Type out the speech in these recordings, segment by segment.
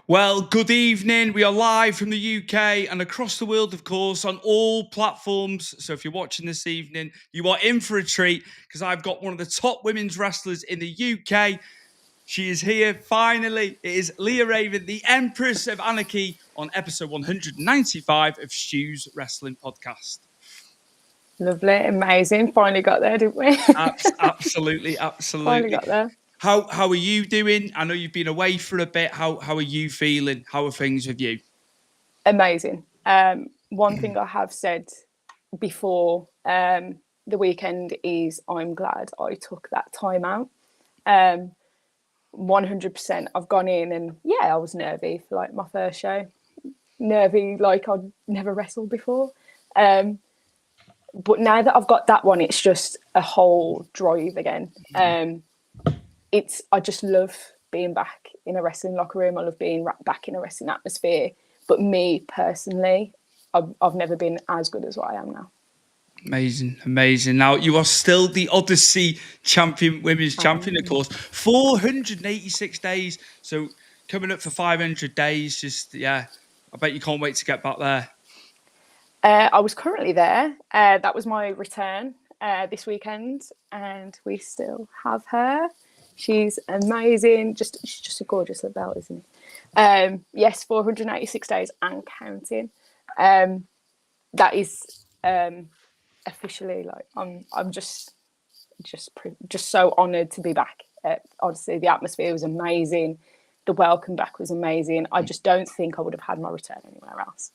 Well, good evening. We are live from the UK and across the world, of course, on all platforms. So if you're watching this evening, you are in for a treat because I've got one of the top women's wrestlers in the UK. She is here finally. It is Leah Raven, the Empress of Anarchy, on episode 195 of Stu's Wrestling Podcast. Lovely, amazing. Finally got there, didn't we? Absolutely. Finally got there. How are you doing? I know you've been away for a bit. How are you feeling? How are things with you? Amazing. One thing I have said before the weekend is I'm glad I took that time out. 100%. I've gone in and I was nervy for like my first show. Nervy like I'd never wrestled before. But now that I've got that one, it's just a whole drive again. I just love being back in a wrestling locker room. I love being back in a wrestling atmosphere. But me personally, I've never been as good as what I am now. Amazing. Now, you are still the Odyssey champion, women's champion, of course. 486 days. So coming up for 500 days. I bet you can't wait to get back there. I was currently there. That was my return this weekend. And we still have her. She's amazing. She's just a gorgeous little belt, isn't it? Yes, 486 days and counting. That is officially like I'm just so honoured to be back. Honestly, the atmosphere was amazing. The welcome back was amazing. I just don't think I would have had my return anywhere else.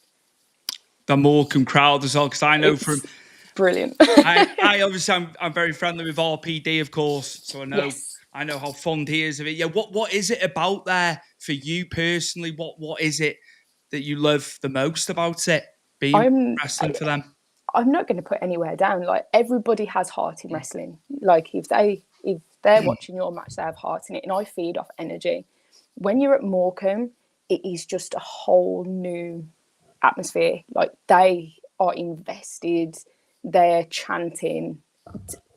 The Morecambe crowd as well, because I know it's brilliant. I obviously I'm very friendly with RPD, of course, so I know. Yes. I know how fond he is of it. Yeah, what is it about there for you personally? What is it that you love the most about it, being wrestling for them? I'm not going to put anywhere down. Like, everybody has heart in wrestling. Like, if they're watching your match, they have heart in it, and I feed off energy. When you're at Morecambe, it is just a whole new atmosphere. Like, they are invested. They're chanting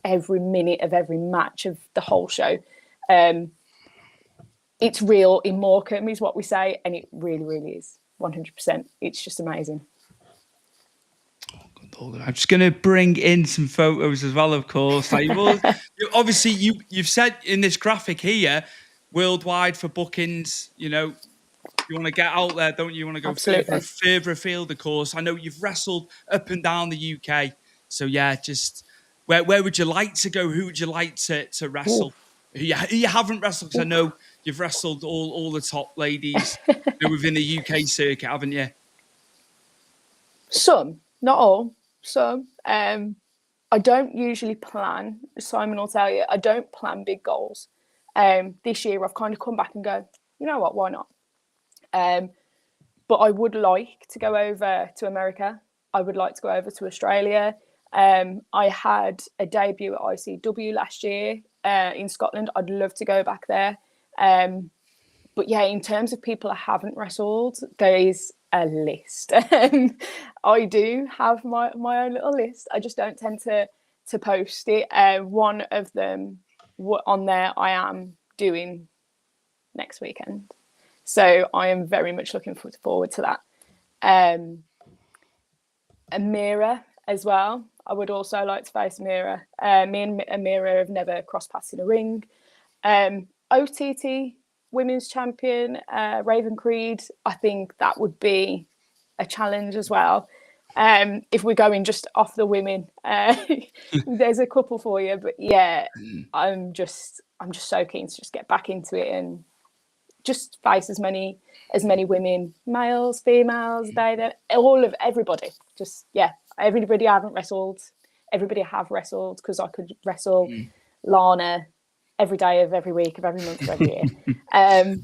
every minute of every match of the whole show. It's real in Morecambe is what we say, and it really, really is 100%. It's just amazing. I'm just going to bring in some photos as well, of course. Like, obviously, you've said in this graphic here, worldwide for bookings, you know, you want to get out there, don't you? You want to go further afield, of course. I know you've wrestled up and down the UK. So, just where would you like to go? Who would you like to wrestle? Who you haven't wrestled? Because I know you've wrestled all the top ladies within the UK circuit, haven't you? Some, not all. Some. I don't usually plan. Simon will tell you, I don't plan big goals. This year, I've kind of come back and go, you know what? Why not? But I would like to go over to America. I would like to go over to Australia. I had a debut at ICW last year in Scotland. I'd love to go back there. But in terms of people I haven't wrestled, there is a list. I do have my own little list. I just don't tend to post it. One of them on there I am doing next weekend. So I am very much looking forward to that. Amira as well. I would also like to face Amira. Me and Amira have never crossed paths in a ring. OTT Women's Champion, Raven Creed, I think that would be a challenge as well. If we're going just off the women, there's a couple for you. But I'm just so keen to just get back into it and just face as many women, males, females, everybody. Just everybody I haven't wrestled, everybody I have wrestled, because I could wrestle Lana every day of every week of every month of every year,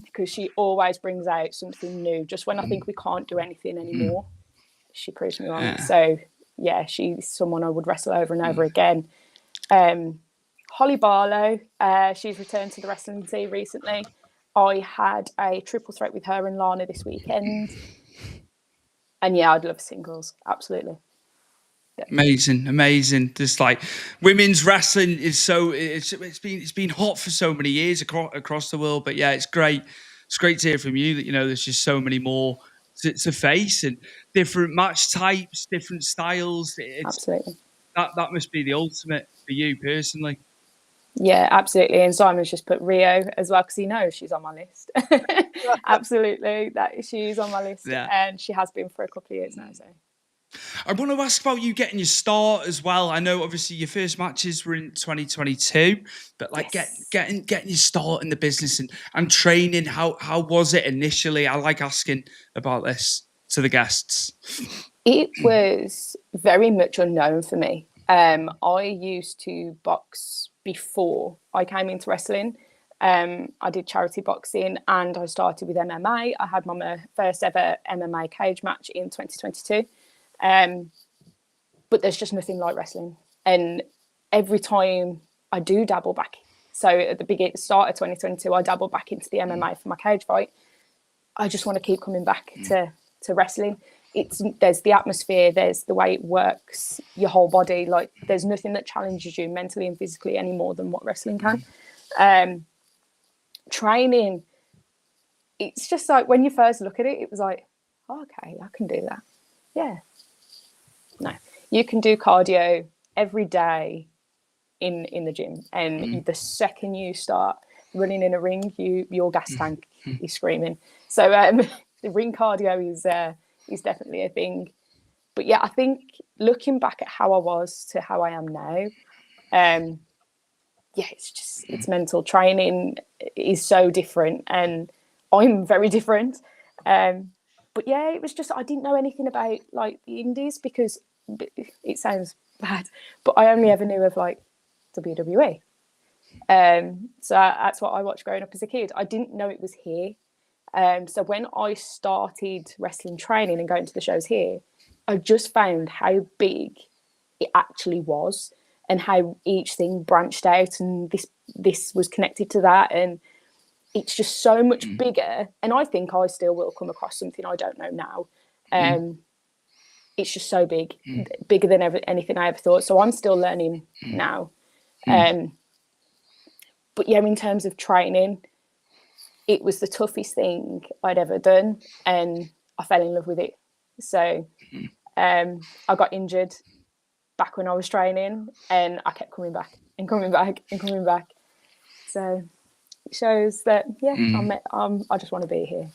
because she always brings out something new. Just when I think we can't do anything anymore, she proves me wrong. So she's someone I would wrestle over and over again. Holly Barlow, she's returned to the wrestling team recently. I had a triple threat with her and Lana this weekend. And I'd love singles. Absolutely. Yeah. Amazing. Just like women's wrestling is it's been hot for so many years across the world, but it's great. it's great to hear from you that, there's just so many more to face, and different match types, different styles. Absolutely. That must be the ultimate for you personally. Yeah, absolutely. And Simon's just put Rio as well, because he knows she's on my list. Absolutely, that she's on my list, and she has been for a couple of years now. So I want to ask about you getting your start as well. I know obviously your first matches were in 2022, but like yes. getting your start in the business and training, how was it initially? I like asking about this to the guests. It was very much unknown for me. I used to box before I came into wrestling. I did charity boxing and I started with MMA. I had my first ever MMA cage match in 2022. But there's just nothing like wrestling. And every time I do dabble back, so at the start of 2022, I dabbled back into the MMA for my cage fight. I just want to keep coming back to wrestling. There's the atmosphere, there's the way it works, your whole body. Like, there's nothing that challenges you mentally and physically any more than what wrestling can. Training, it's just like, when you first look at it, it was like, oh, okay, I can do that. Yeah. No, you can do cardio every day in the gym, and the second you start running in a ring, your gas tank is screaming. So the ring cardio is definitely a thing. But yeah, I think looking back at how I was to how I am now, yeah, it's mental. Training is so different, and I'm very different. But yeah, it was just, I didn't know anything about like the indies, because it sounds bad, but I only ever knew of like WWE. So that's what I watched growing up as a kid. I didn't know it was here. So when I started wrestling training and going to the shows here, I just found how big it actually was, and how each thing branched out, and this was connected to that, and it's just so much bigger. And I think I still will come across something I don't know now. It's just so big, bigger than anything I ever thought. So I'm still learning now. But yeah, in terms of training, it was the toughest thing I'd ever done, and I fell in love with it. So I got injured back when I was training, and I kept coming back and coming back and coming back. So it shows that, yeah, I just want to be here.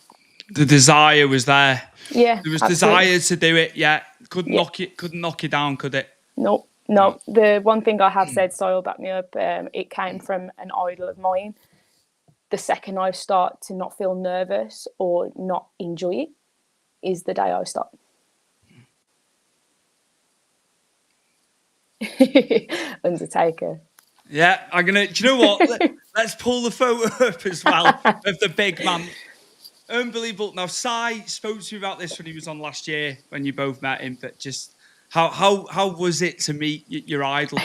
The desire was there. Yeah, there was absolutely. desire to do it. Yeah, couldn't knock you down, could it? No. The one thing I have said, so I'll back me up, it came from an idol of mine. The second I start to not feel nervous or not enjoy it is the day I stop. Undertaker. Yeah, I'm gonna. Do you know what? Let's pull the photo up as well of the big man. Unbelievable. Now, Si spoke to you about this when he was on last year, when you both met him. But just how was it to meet your idol?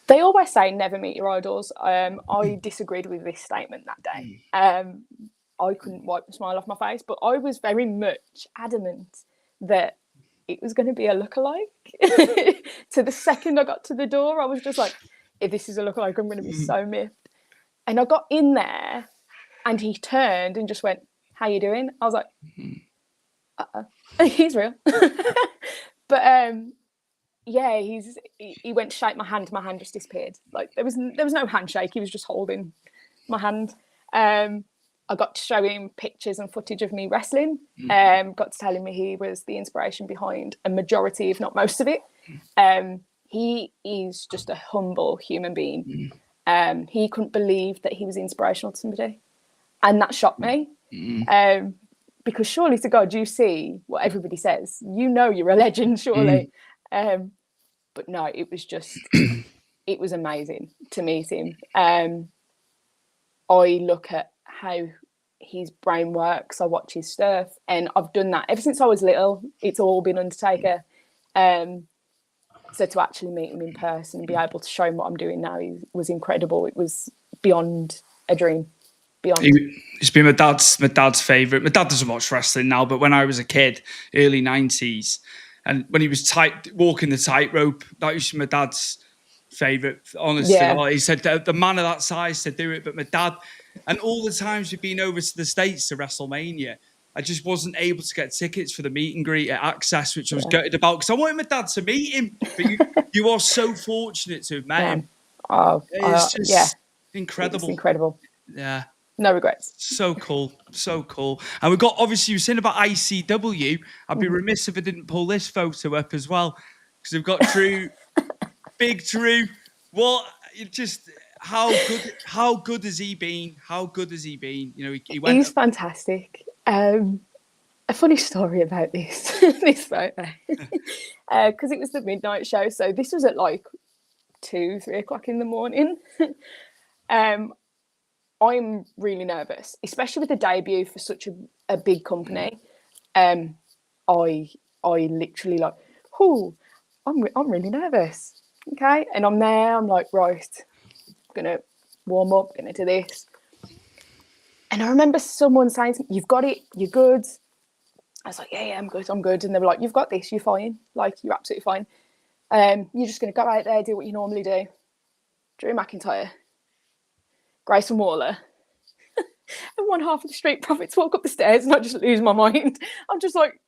They always say never meet your idols. I disagreed with this statement that day. I couldn't wipe the smile off my face, but I was very much adamant that it was going to be a lookalike. To the second I got to the door, I was just like, if this is a lookalike, I'm going to be so miffed. And I got in there, and he turned and just went, "How you doing?" I was like, he's real. But yeah, he went to shake my hand. My hand just disappeared. Like, there was no handshake. He was just holding my hand. I got to show him pictures and footage of me wrestling. Got to tell him he was the inspiration behind a majority, if not most of it. He is just a humble human being. He couldn't believe that he was inspirational to somebody. And that shocked me. Because surely to God, you see what everybody says. You know you're a legend, surely. But no, it was just, it was amazing to meet him. I look at how his brain works. I watch his stuff, and I've done that ever since I was little. It's all been Undertaker. So to actually meet him in person and be able to show him what I'm doing now was incredible. It was beyond a dream. Beyond. It's been my dad's favourite. My dad doesn't watch wrestling now, but when I was a kid, early 90s, and when he was walking the tightrope, that used to be my dad's favourite. Honestly, he said the man of that size to do it, but my dad, And all the times we've been over to the States to WrestleMania, I just wasn't able to get tickets for the meet and greet at Access, which I was gutted about because I wanted my dad to meet him. But you are so fortunate to have met him. Oh, It's just incredible. incredible. It's incredible. Yeah. No regrets. So cool. So cool. And we've got, obviously, you were saying about ICW. I'd be remiss if I didn't pull this photo up as well. Because we've got Drew, big Drew. What, just, how good has he been? How good has he been? You know, he went. He's fantastic. A funny story about this photo. Because it was the midnight show. So this was at like 2-3 o'clock in the morning. I'm really nervous, especially with the debut for such a big company. I literally like, I'm really nervous. Okay, and I'm there. I'm like, right, I'm gonna warm up, gonna do this. And I remember someone saying to me, "You've got it. You're good." I was like, "Yeah, I'm good. I'm good." And they were like, "You've got this. You're fine. Like, you're absolutely fine. You're just gonna go out there, do what you normally do." Drew McIntyre, Grayson Waller, and one half of the Street Profits walk up the stairs, and I just lose my mind. I'm just like,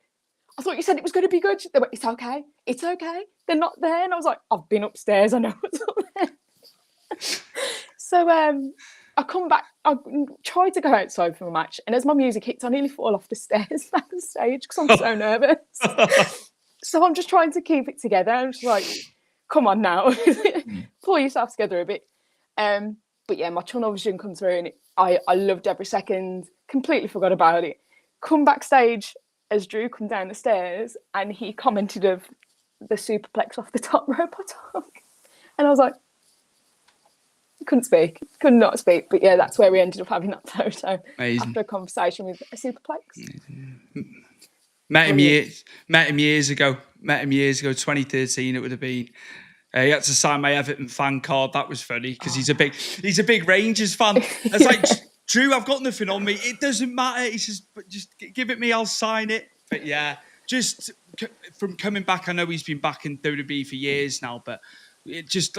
I thought you said it was going to be good. They went, it's okay. It's okay. They're not there. And I was like, I've been upstairs. I know what's up there. So I come back. I tried to go outside for my match. And as my music hits, I nearly fall off the stairs backstage because I'm so nervous. So I'm just trying to keep it together. I'm just like, come on now. Pull yourself together a bit. But yeah, my tunnel vision comes through and I loved every second. Completely forgot about it. Come backstage as Drew come down the stairs and he commented of the superplex off the top rope I took. And I was like, could not speak. But yeah, that's where we ended up having that photo. Amazing. After a conversation with a superplex. Met him years ago, 2013 it would have been. He had to sign my Everton fan card. That was funny because he's a big Rangers fan. It's like, Drew, I've got nothing on me. It doesn't matter. He says, but just give it me, I'll sign it. But yeah, just from coming back, I know he's been back in WWE for years now, but it just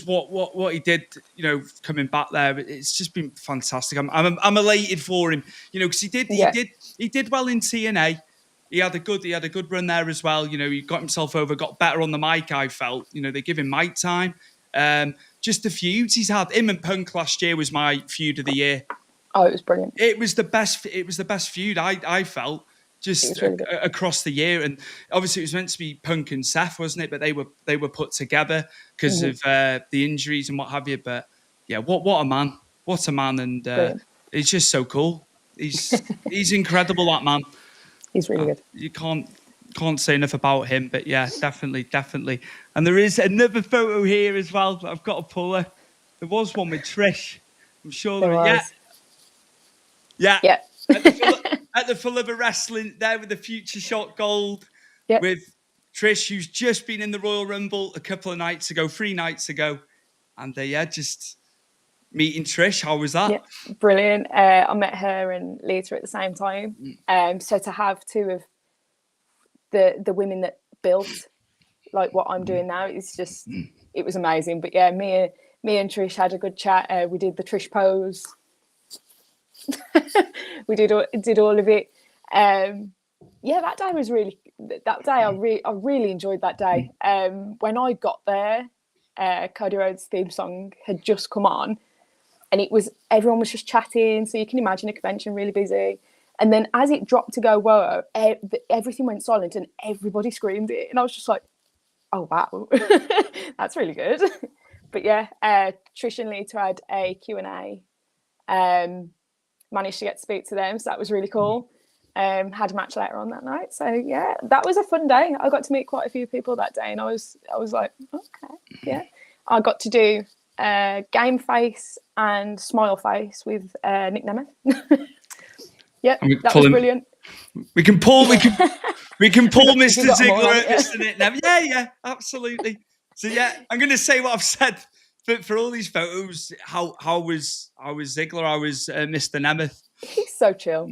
what he did, you know, coming back there, it's just been fantastic. I'm elated for him, you know, because he did well in TNA. He had a good run there as well. You know, he got himself over, got better on the mic, I felt. You know, they give him mic time. Just the feuds he's had. Him and Punk last year was my feud of the year. Oh, it was brilliant. It was the best feud I felt just really across the year. And obviously it was meant to be Punk and Seth, wasn't it? But they were put together because of the injuries and what have you. But yeah, what a man. What a man. And he's just so cool. He's incredible, that man. He's really good. You can't say enough about him, but yeah, definitely. And there is another photo here as well that I've got to pull her. There was one with Trish. I'm sure there was. Yeah. At the Full of a Wrestling there with the Future Shot Gold with Trish, who's just been in the Royal Rumble a couple of nights ago, 3 nights ago. And just meeting Trish. How was that? Yeah, brilliant. I met her and Leah at the same time. So to have 2 of the women that built like what I'm doing now, it's just it was amazing. But yeah, me and Trish had a good chat. We did the Trish pose. We did all of it. That day was really. That day I really enjoyed that day. When I got there, Cody Rhodes' theme song had just come on. And everyone was just chatting. So you can imagine a convention really busy. And then as it dropped to go, whoa, everything went silent and everybody screamed it. And I was just like, oh, wow, that's really good. But yeah, Trish and Lita had a Q&A. Managed to get to speak to them. So that was really cool. Had a match later on that night. So yeah, that was a fun day. I got to meet quite a few people that day. And I was like, okay, yeah. I got to do Game Face and Smile Face with Nick Nemeth. Yeah, that was brilliant. We can pull Mr. Ziggler, Mr. Nick Nemeth. Yeah, absolutely. So yeah, I'm going to say what I've said for all these photos. How was Ziggler? How was Mr. Nemeth? He's so chill.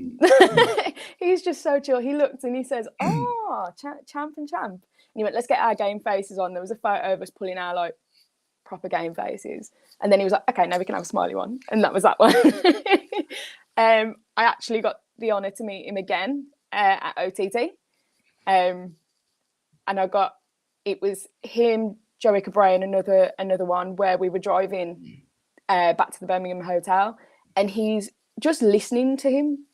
He's just so chill. He looked and he says, "Oh, champ and champ." And he went, "Let's get our game faces on." There was a photo of us pulling our like proper game faces. And then he was like, okay, now we can have a smiley one. And that was that one. I actually got the honour to meet him again at OTT. And it was him, Joey Cabray, and another one where we were driving back to the Birmingham hotel. And he's just listening to him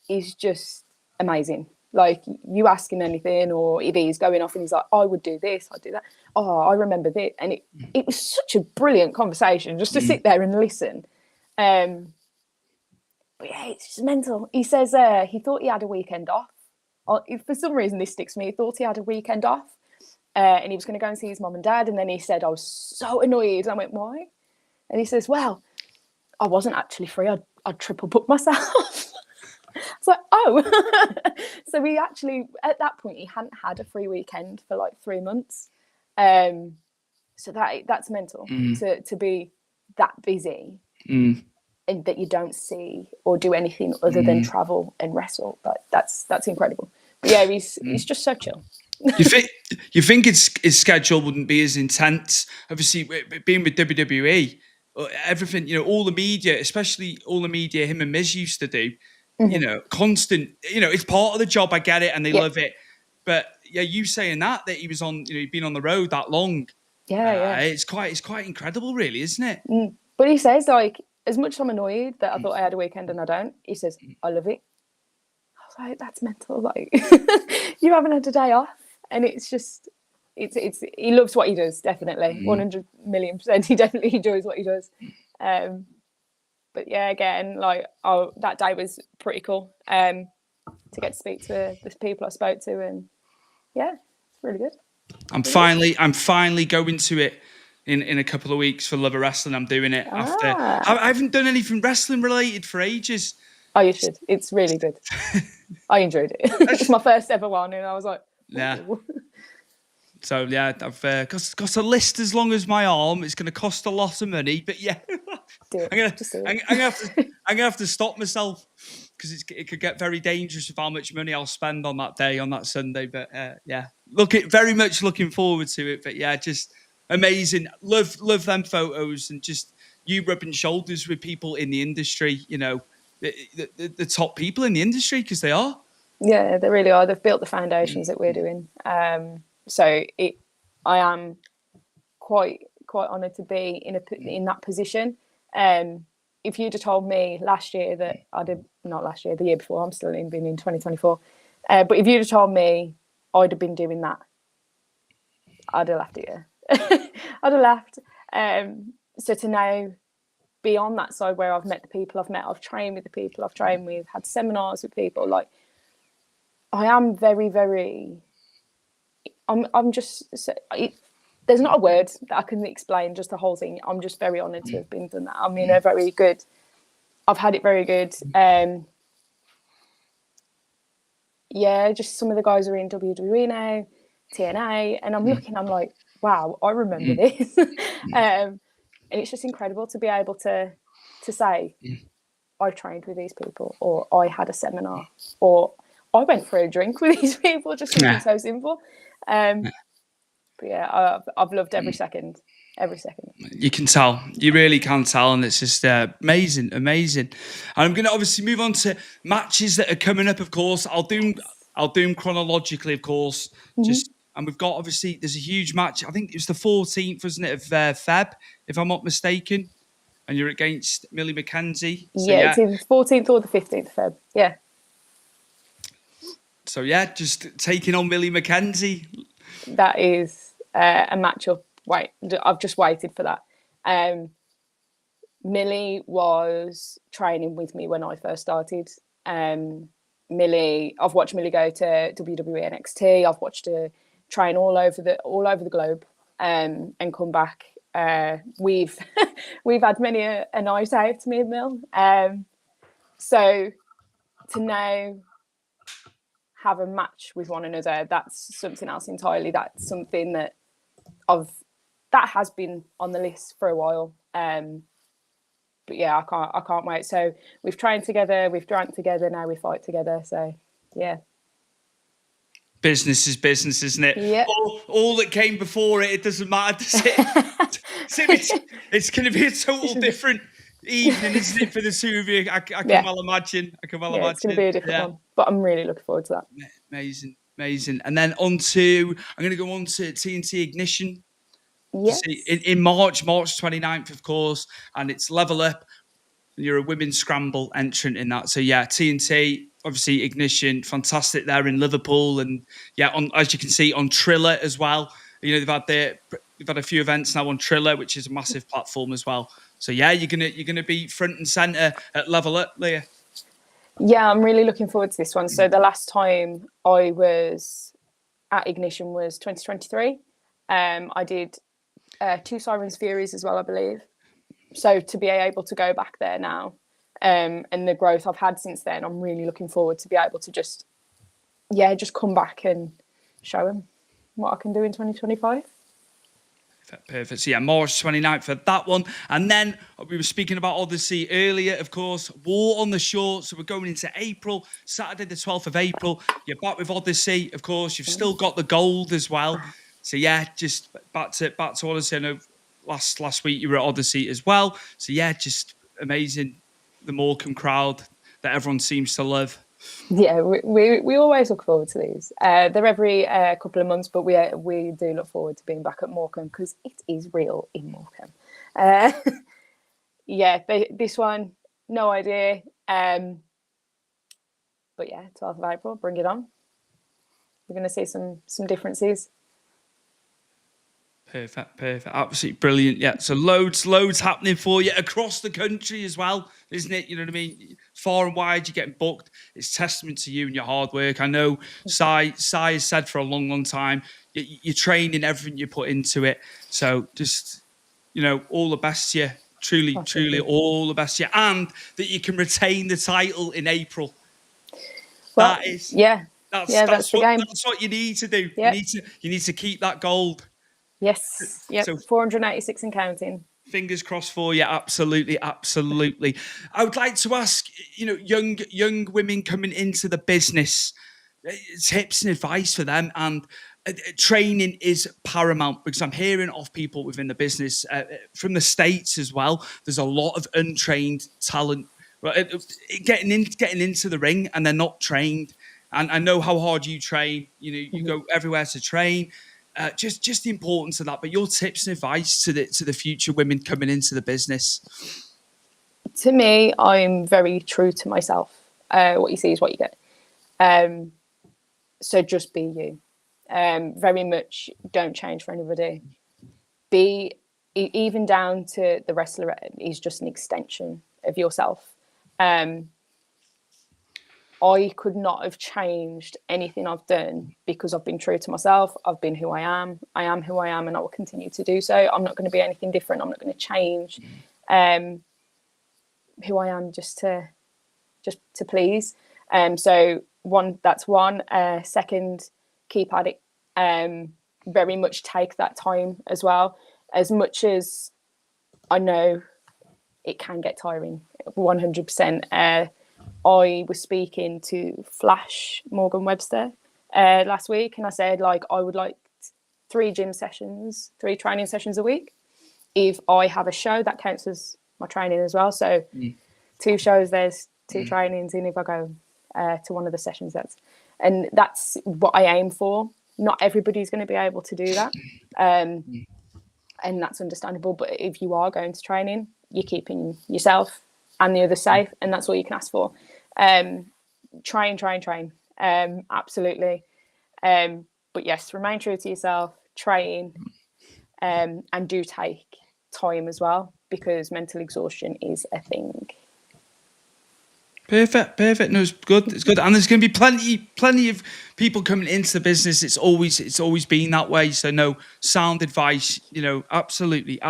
is just amazing. Like, you ask him anything, or if he's going off and he's like, I would do this, I'd do that. Oh, I remember this. And it was such a brilliant conversation just to sit there and listen. But yeah, it's just mental. He says he thought he had a weekend off. For some reason, this sticks to me. He thought he had a weekend off and he was going to go and see his mum and dad. And then he said, I was so annoyed. And I went, why? And he says, well, I wasn't actually free. I'd triple booked myself. It's like, oh. So we actually, at that point, he hadn't had a free weekend for like 3 months. So that's mental to be that busy and that you don't see or do anything other than travel and wrestle. But that's incredible. But yeah, he's just so chill. You think his schedule wouldn't be as intense? Obviously, being with WWE, everything, all the media, especially all the media him and Miz used to do, constant, it's part of the job. I get it, and they love it. But yeah, you saying that he was on, he'd been on the road that long. Yeah. It's quite incredible, really, isn't it? But he says, like, as much as I'm annoyed that I thought I had a weekend and I don't, he says, I love it. I was like, that's mental. Like, you haven't had a day off. And it's just, he loves what he does, definitely. 100 million %. He definitely enjoys what he does. But yeah, again, like, that day was pretty cool to get to speak to the people I spoke to. And yeah, it's really good. I'm finally going to it in a couple of weeks for Love of Wrestling. I'm doing it after. I haven't done anything wrestling related for ages. Oh, you should. It's really good. I enjoyed it. It's my first ever one, and I was like, ooh. Yeah. So yeah, I've got a list as long as my arm. It's going to cost a lot of money, but yeah, I'm gonna have to stop myself because it could get very dangerous with how much money I'll spend on that day, on that Sunday. But yeah, very much looking forward to it. But yeah, just amazing. Love them photos and just you rubbing shoulders with people in the industry. The top people in the industry, because they are. Yeah, they really are. They've built the foundations that we're doing. So I am quite honoured to be in that position. If you'd have told me last year that the year before, I'm still been in 2024. But if you'd have told me I'd have been doing that, I'd have laughed at you. I'd have laughed. So to now be on that side where I've met the people I've trained with the people I've trained with, had seminars with people, like, I am very, very, I'm just, there's not a word that I can explain just the whole thing. I'm just very honoured to have been done that. I'm in a very good, I've had it very good. Yeah, just some of the guys are in WWE now, TNA, and I'm looking, I'm like, wow, I remember this. And it's just incredible to be able to say, I trained with these people, or I had a seminar, or I went for a drink with these people, just something so simple. But yeah, I've loved every second. You can tell, you really can tell, and it's just amazing. And I'm going to obviously move on to matches that are coming up. Of course, I'll do them chronologically, of course. And we've got, obviously, there's a huge match. I think it was the 14th, wasn't it, of Feb, if I'm not mistaken. And you're against Millie McKenzie. So, yeah, it's either the 14th or the 15th of Feb. Yeah. So yeah, just taking on Millie McKenzie. That is a matchup. I've just waited for that. Millie was training with me when I first started. Millie, I've watched Millie go to WWE NXT. I've watched her train all over the globe, and come back. We've had many a night out, me and Mill. So to now have a match with one another, that's something else entirely. That's something that has been on the list for a while. But yeah, I can't wait. So we've trained together, we've drank together, now we fight together. So yeah. business is business, isn't it? Yep. All that came before it doesn't matter, does it? So it's going to be a total different evening, isn't it, for the two of you? I can well imagine. I can well imagine. It's going to be a different one, but I'm really looking forward to that. Amazing. And then I'm going to go on to TNT Ignition. Yes. In March 29th, of course, and it's Level Up. You're a women's scramble entrant in that. So yeah, TNT, obviously Ignition, fantastic there in Liverpool, and yeah, as you can see on Triller as well. You know, they've had a few events now on Triller, which is a massive platform as well. So yeah, you're gonna be front and center at Level Up, Leah. Yeah, I'm really looking forward to this one. So the last time I was at Ignition was 2023. I did 2 Sirens Furies as well, I believe. So to be able to go back there now, and the growth I've had since then, I'm really looking forward to be able to just come back and show them what I can do in 2025. Perfect. So yeah, March 29th for that one. And then we were speaking about Odyssey earlier, of course, War on the Shore. So we're going into April, Saturday the 12th of April. You're back with Odyssey, of course. You've still got the gold as well. So yeah, just back to Odyssey. I know last week you were at Odyssey as well. So yeah, just amazing. The Morecambe crowd that everyone seems to love. Yeah, we always look forward to these. They're every couple of months, but we do look forward to being back at Morecambe because it is real in Morecambe. This one, no idea. But yeah, 12th of April, bring it on. We're going to see some differences. Perfect. Absolutely brilliant. Yeah. So loads happening for you across the country as well, isn't it? You know what I mean? Far and wide, you're getting booked. It's testament to you and your hard work. I know Sai has said for a long time, you're training everything you put into it. So just, all the best to you. Truly all the best to you. And that you can retain the title in April. Well, That's what you need to do. Yep. You need to keep that gold. Yes. Yep. So 486 and counting. Fingers crossed for you. Absolutely. I would like to ask, young women coming into the business, tips and advice for them. And training is paramount because I'm hearing of people within the business from the States as well. There's a lot of untrained talent getting into the ring and they're not trained. And I know how hard you train. You go everywhere to train. Just the importance of that, but your tips and advice to the future women coming into the business. To me, I'm very true to myself. What you see is what you get. So just be you. Very much don't change for anybody. Be even down to the wrestler is just an extension of yourself. I could not have changed anything I've done because I've been true to myself. I've been who I am. I am who I am, and I will continue to do so. I'm not going to be anything different. I'm not going to change who I am just to please. So that's one. Second, keep at it. Very much take that time as well. As much as I know it can get tiring, 100%. I was speaking to Flash Morgan Webster last week, and I said, I would like 3 training sessions a week. If I have a show, that counts as my training as well. So 2 shows, there's 2 trainings, and if I go to one of the sessions, that's what I aim for. Not everybody's going to be able to do that, and that's understandable. But if you are going to training, you're keeping yourself and the others safe, and that's all you can ask for. Train. Absolutely. But yes, remain true to yourself, train, and do take time as well, because mental exhaustion is a thing. Perfect. No, it's good. And there's going to be plenty of people coming into the business. It's always been that way. So no, sound advice, absolutely.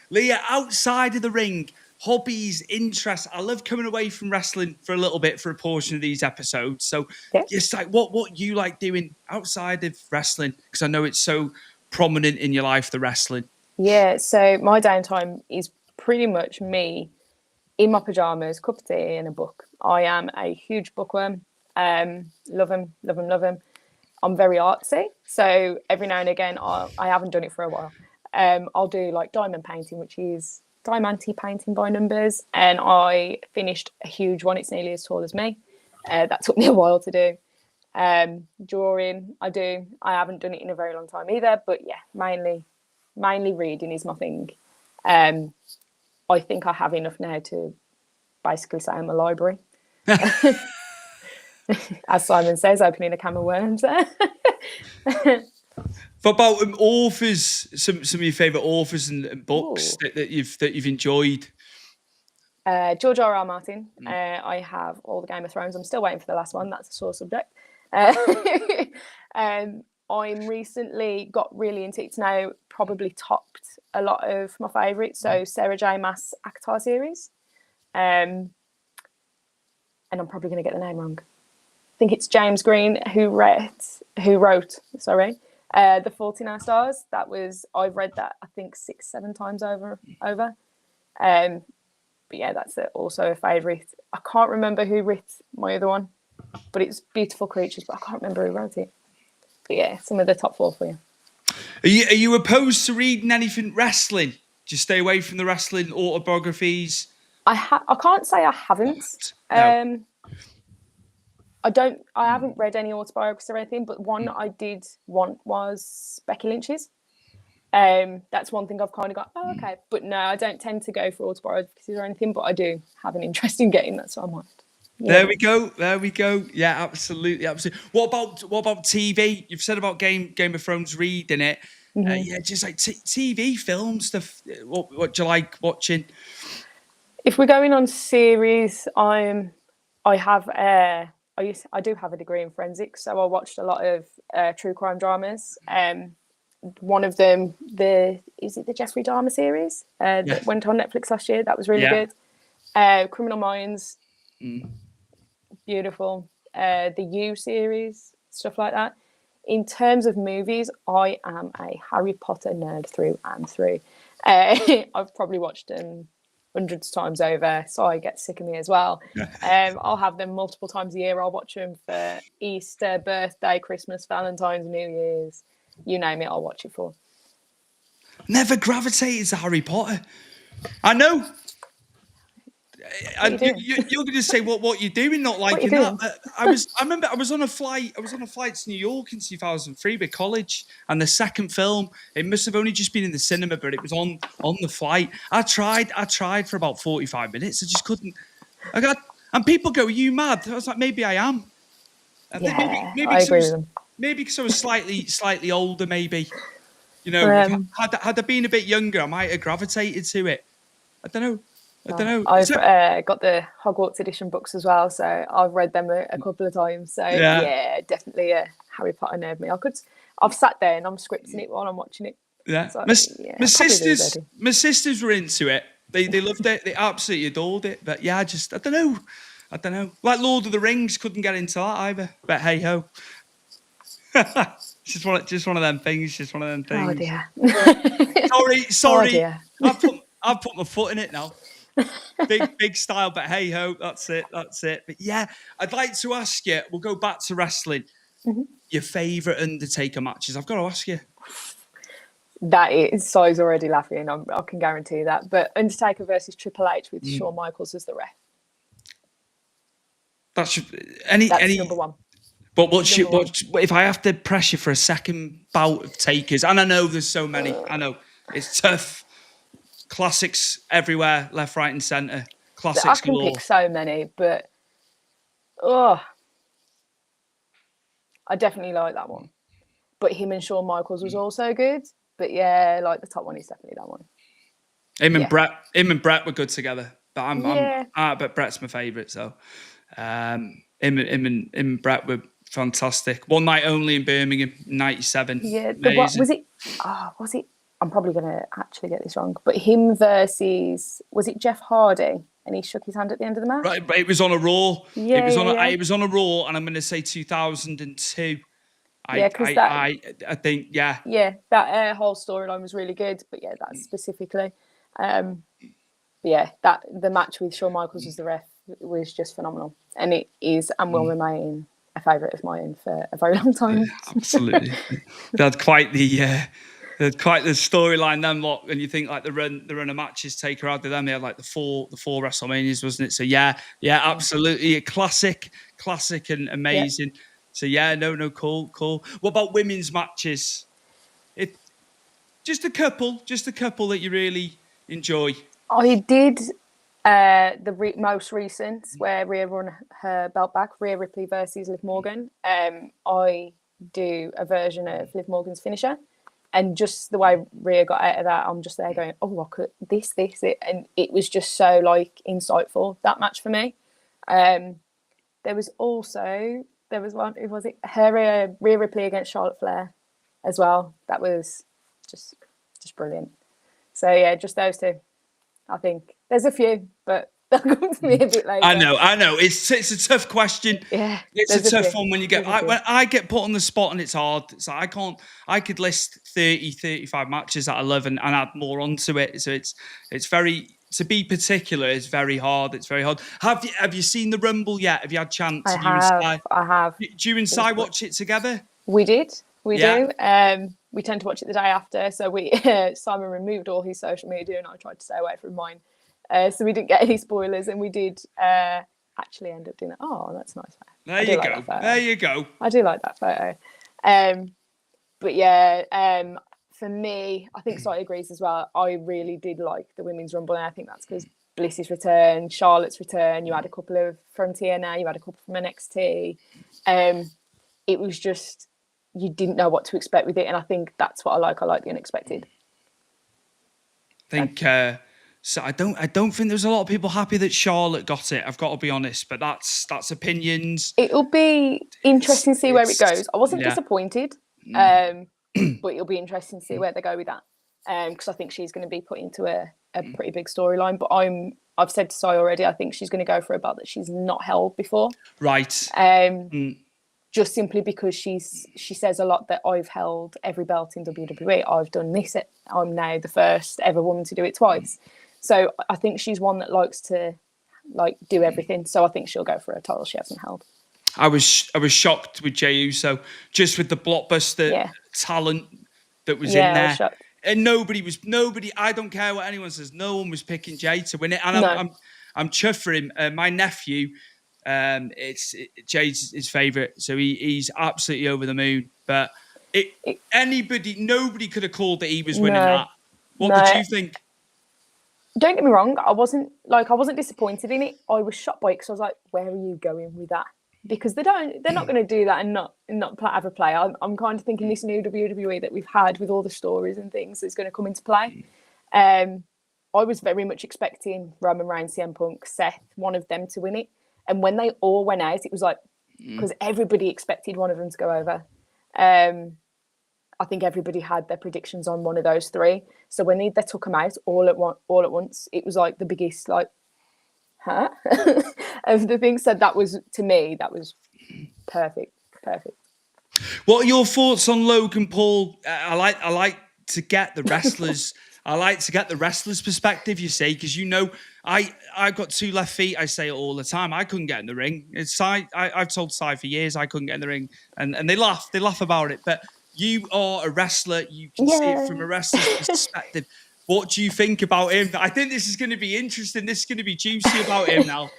Leah, outside of the ring, hobbies, interests. I love coming away from wrestling for a little bit for a portion of these episodes. So it's like what you like doing outside of wrestling, because I know it's so prominent in your life, the wrestling. Yeah, so my downtime is pretty much me in my pajamas, cup of tea and a book. I am a huge bookworm. Love them. I'm very artsy, so every now and again, I haven't done it for a while. I'll do like diamond painting, which is diamante painting by numbers, and I finished a huge one. It's nearly as tall as me. That took me a while to do. Drawing, I haven't done it in a very long time either, but yeah, mainly reading is my thing. I think I have enough now to basically say I'm a library. As Simon says, opening a can of worms. What about authors? Some of your favourite authors and books that you've enjoyed. George R.R. Martin. I have all the Game of Thrones. I'm still waiting for the last one. That's a sore subject. I'm recently got really into it. It's now probably topped a lot of my favourites. So Sarah J. Maas Akatar series. And I'm probably going to get the name wrong. I think it's James Green who wrote The Fault in Our Stars. I've read that I think 6-7 times over. But yeah, that's also a favourite. I can't remember who wrote my other one, but it's Beautiful Creatures, but I can't remember who wrote it. But yeah, some of the top 4 for you. Are you opposed to reading anything wrestling? Just stay away from the wrestling autobiographies. I can't say I haven't. No. I haven't read any autobiographies or anything, but one I did want was Becky Lynch's. That's one thing I've kind of got, okay. But no, I don't tend to go for autobiographies or anything, but I do have an interest in getting that, so I might. Yeah. There we go. Yeah, absolutely. What about TV? You've said about Game of Thrones reading it. Yeah, just like TV, film stuff. What do you like watching? If we're going on series, I do have a degree in forensics, so I watched a lot of true crime dramas. One of them, is it the Jeffrey Dahmer series that went on Netflix last year? That was really good. Criminal Minds, beautiful. The You series, stuff like that. In terms of movies, I am a Harry Potter nerd through and through. I've probably watched them hundreds of times over, so I get sick of me as well. I'll have them multiple times a year. I'll watch them for Easter, birthday, Christmas, Valentine's, New Year's. You name it, I'll watch it for. Never gravitated to Harry Potter. I know. You're going to say what you're doing, not liking that. I remember I was on a flight to New York in 2003 with college, and the second film, it must have only just been in the cinema, but it was on the flight. I tried for about 45 minutes. I just couldn't. And people go, "Are you mad?" I was like, "Maybe I am." Maybe I agree with them. Maybe because I was slightly older, maybe. You know, had I been a bit younger, I might have gravitated to it. I don't know. I've got the Hogwarts edition books as well, so I've read them a couple of times. So yeah, definitely a Harry Potter nerd me. I've sat there and I'm scripting it while I'm watching it. Yeah, so, my sisters were into it. They loved it. They absolutely adored it. But yeah, I don't know. Like Lord of the Rings, couldn't get into that either. But hey ho. just one of them things. Just one of them things. Oh dear. Sorry. Oh, dear. I've put my foot in it now. Big style, but hey ho, that's it. But yeah, I'd like to ask you. We'll go back to wrestling. Your favourite Undertaker matches? I've got to ask you. That is, Si's already laughing. I can guarantee that. But Undertaker versus Triple H with Shawn Michaels as the ref. That's number one. But what if I have to press you for a second bout of takers? And I know there's so many. I know it's tough. Classics everywhere, left, right, and centre. Classics I can galore. pick so many, but I definitely like that one. But him and Shawn Michaels was also good. But yeah, like the top one is definitely that one. Him and Brett were good together. But but Brett's my favourite. So him and Brett were fantastic. One night only in Birmingham, '97. Yeah, was it? I'm probably going to actually get this wrong, but him versus, was it Jeff Hardy? And he shook his hand at the end of the match? Right, but it was on a Raw. Yeah, it was on a Raw, and I'm going to say 2002. I think. Yeah, that whole storyline was really good, but yeah, that specifically. But yeah, the match with Shawn Michaels as the ref was just phenomenal. And it is and will remain a favourite of mine for a very long time. Absolutely. They had quite the storyline then, lot, when you think like the run of matches take her out to them. They had like the four WrestleManias, wasn't it? So yeah, absolutely. A classic and amazing. Yep. So yeah, no, cool. What about women's matches? Just a couple that you really enjoy. I did the most recent where Rhea won her belt back, Rhea Ripley versus Liv Morgan. I do a version of Liv Morgan's finisher, and just the way Rhea got out of that, I'm just there going, oh, I could this, and it was just so like insightful, that match for me. There was one, who was it? Rhea Ripley against Charlotte Flair as well. That was just brilliant. So yeah, just those two. I think there's a few, but they'll come to me a bit later. I know. It's a tough question. Yeah, it's a tough one when you get when I get put on the spot and it's hard. So I could list 30, 35 matches that I love and add more onto it. So it's very, to be particular is very hard. It's very hard. Have you seen the Rumble yet? Have you had a chance? I have. Do you and Si watch it together? We did. We do. We tend to watch it the day after. So Simon removed all his social media and I tried to stay away from mine. So we didn't get any spoilers, and we did actually end up doing that. Oh, that's nice. There you go. I do like that photo. But yeah, for me, I think Si agrees as well. I really did like the Women's Rumble, and I think that's because Bliss's return, Charlotte's return. You had a couple of from TNA, you had a couple from NXT. It was just, you didn't know what to expect with it, and I think that's what I like. I like the unexpected. I think so. I don't think there's a lot of people happy that Charlotte got it. I've got to be honest, but that's opinions. It'll be interesting to see where it goes. I wasn't disappointed, but it'll be interesting to see where they go with that. Because I think she's going to be put into a pretty big storyline. But I've said to Si already, I think she's going to go for a belt that she's not held before. Right. Just simply because she says a lot that I've held every belt in WWE. I've done this. I'm now the first ever woman to do it twice. So I think she's one that likes to do everything. So I think she'll go for a title she hasn't held. I was shocked with Jey Uso, just with the blockbuster talent that was in there. And nobody, I don't care what anyone says, no one was picking Jey to win it. And I'm chuffed for him. My nephew, Jey's his favourite, so he's absolutely over the moon. But nobody could have called that he was winning that. What did you think? Don't get me wrong, I wasn't disappointed in it. I was shocked by it because I was like, where are you going with that? Because they're not going to do that and not have a play. I'm kind of thinking this new WWE that we've had with all the stories and things is going to come into play. I was very much expecting Roman Reigns, CM Punk, Seth, one of them to win it. And when they all went out, it was like, because everybody expected one of them to go over. I think everybody had their predictions on one of those three. So when they took them out all at once, it was like the biggest, of the things. So that was, to me, that was perfect. What are your thoughts on Logan Paul? I like to get the wrestlers. I like to get the wrestler's perspective, you see, because I've got two left feet. I say it all the time. I couldn't get in the ring. I've told Si for years I couldn't get in the ring, and they laugh about it. But you are a wrestler. You can see it from a wrestler's perspective. What do you think about him? I think this is going to be interesting. This is going to be juicy about him now.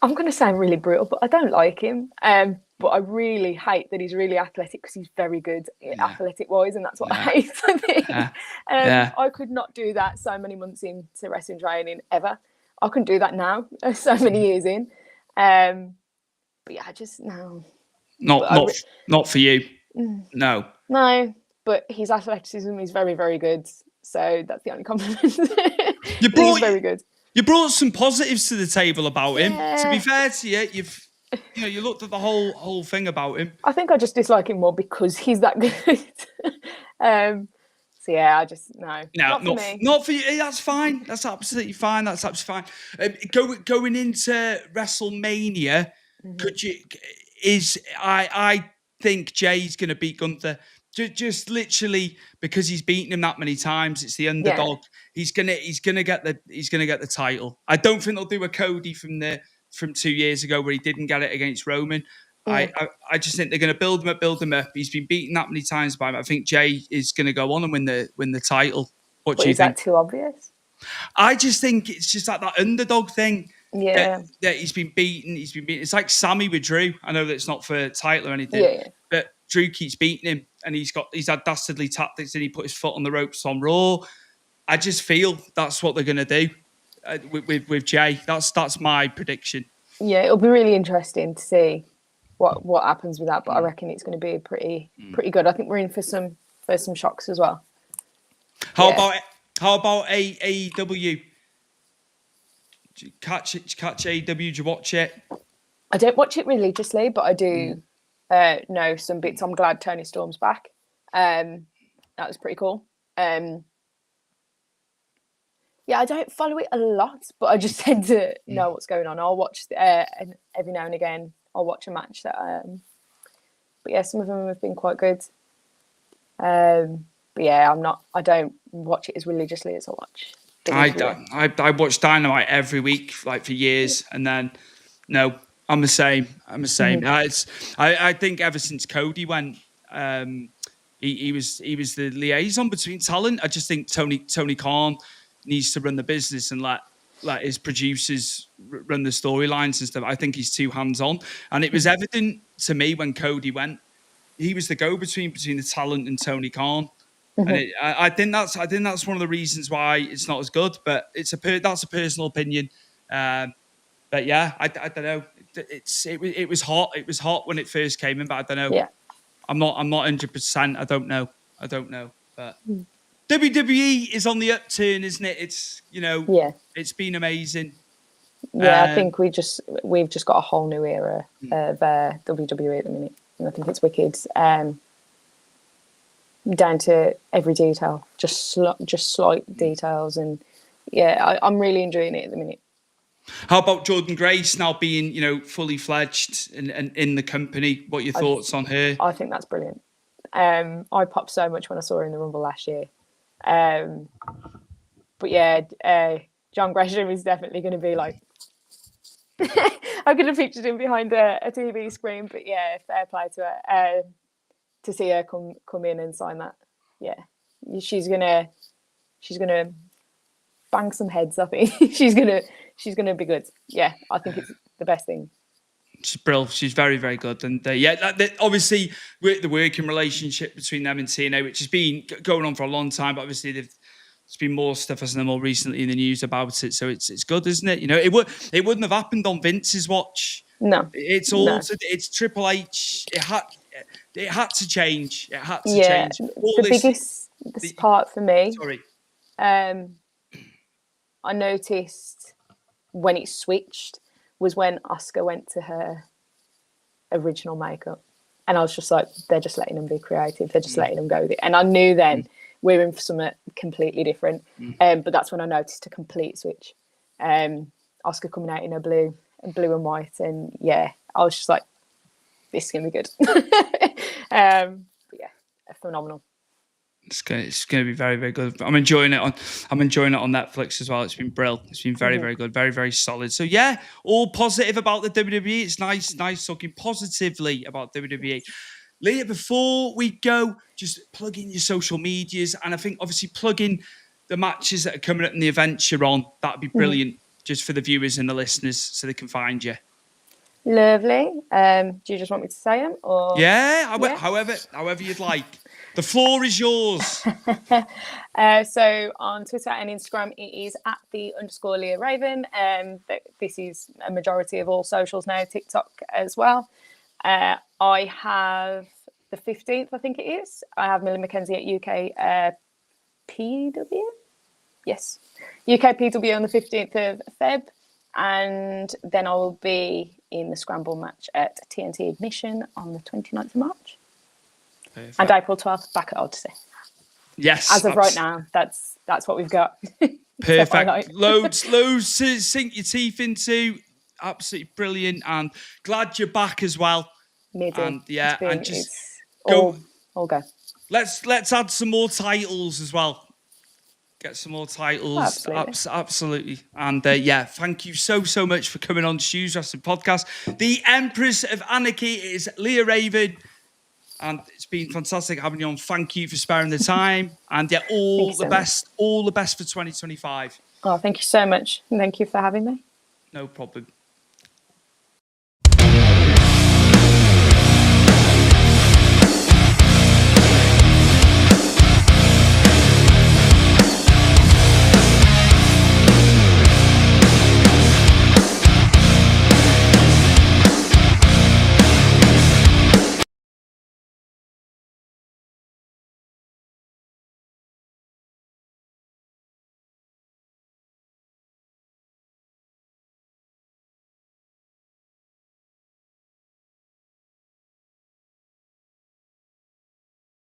I'm going to sound really brutal, but I don't like him. But I really hate that he's really athletic because he's very good athletic-wise, and that's what I hate, I think. I could not do that so many months into wrestling training, ever. I couldn't do that now, so many years in. But yeah, no. Not for you. No, but his athleticism is very, very good. So that's the only compliment. He's very good. You brought some positives to the table about him. To be fair to you, you looked at the whole thing about him. I think I just dislike him more because he's that good. So yeah, I just not for me. Not for you. That's fine. That's absolutely fine. Going into WrestleMania, I think Jay's going to beat Gunther. Just literally because he's beaten him that many times. It's the underdog. He's gonna get the title. I don't think they'll do a Cody from the from 2 years ago where he didn't get it against Roman. Mm. I just think they're going to build him up. He's been beaten that many times by him. I think Jay is going to go on and win the title. What But do you is that think? too obvious? I just think it's just like that underdog thing. Yeah. That he's been beaten. He's been beaten. It's like Sammy with Drew. I know that it's not for a title or anything. Yeah. But Drew keeps beating him, and he's had dastardly tactics, and he put his foot on the ropes on Raw. I just feel that's what they're going to do with Jay. That's my prediction. Yeah, it'll be really interesting to see what happens with that. But I reckon it's going to be pretty good. I think we're in for some shocks as well. How about AEW? Do you catch AEW? Do you watch it? I don't watch it religiously, but I do know some bits. I'm glad Tony Storm's back. That was pretty cool. Yeah, I don't follow it a lot, but I just tend to know what's going on. I'll watch and every now and again. I'll watch a match that. But yeah, some of them have been quite good. But yeah, I don't watch it as religiously as I watch. I watch Dynamite every week, like for years, and then no, I'm the same. Mm-hmm. I think ever since Cody went, he was the liaison between talent. I just think Tony Khan needs to run the business and let his producers run the storylines and stuff. I think he's too hands-on, and it was evident to me when Cody went. He was the go-between between the talent and Tony Khan. Mm-hmm. And I think that's one of the reasons why it's not as good. But that's a personal opinion. But yeah, I don't know. It was hot. It was hot when it first came in, but I don't know. Yeah. I'm not 100%. I don't know. But WWE is on the upturn, isn't it? It's it's been amazing. Yeah, I think we've just got a whole new era of WWE at the minute, and I think it's wicked. Down to every detail, just slight details, and yeah, I'm really enjoying it at the minute. How about Jordan Grace now being fully fledged and in the company? What are your thoughts on her? I think that's brilliant. I popped so much when I saw her in the Rumble last year. But yeah, John Gresham is definitely going to be like. I could have pictured him behind a TV screen, but yeah, fair play to her. To see her come in and sign that, yeah, she's gonna bang some heads. I think she's gonna be good. Yeah, I think it's the best thing. She's brilliant. She's very, very good. And obviously, the working relationship between them and TNA, which has been going on for a long time, but obviously there's been more stuff, hasn't there, more recently in the news about it. So it's good, isn't it? It wouldn't have happened on Vince's watch. No, it's all it's Triple H. It had to change. It had to change. The biggest part for me. Sorry. I noticed when it switched was when Asuka went to her original makeup, and I was just like, they're just letting them be creative. They're just letting them go with it, and I knew then we're in for something completely different. But that's when I noticed a complete switch. Asuka coming out in her blue and white, and yeah, I was just like, this is gonna be good. But yeah, phenomenal. It's going to be very, very good. I'm enjoying it on Netflix as well. It's been brilliant. It's been very, very good. Very, very solid. So yeah, all positive about the WWE. It's nice talking positively about WWE. Leah, before we go, just plug in your social medias, and I think obviously plug in the matches that are coming up and the events you're on. That'd be brilliant, just for the viewers and the listeners, so they can find you. Lovely. Do you just want me to say them, or however you'd like? The floor is yours. So on Twitter and Instagram, it is @the_Leah Raven. This is a majority of all socials now, TikTok as well. I have the 15th, I think it is. I have Millie McKenzie at UK PW. Yes, UK PW on the 15th of Feb. And then I will be in the Scramble match at TNT Ignition on the 29th of March. Perfect. And April 12th back at Odyssey. Yes. As of right now, that's what we've got. Perfect. Loads to sink your teeth into. Absolutely brilliant, and glad you're back as well. Me too. And yeah, and just all go. Let's add some more titles as well. get some more titles. Absolutely. Absolutely. And yeah, thank you so much for coming on Shoes Wrestling Podcast. The Empress of Anarchy is Leah Raven. And it's been fantastic having you on. Thank you for sparing the time. And yeah, all the best for 2025. Oh, thank you so much. And thank you for having me. No problem.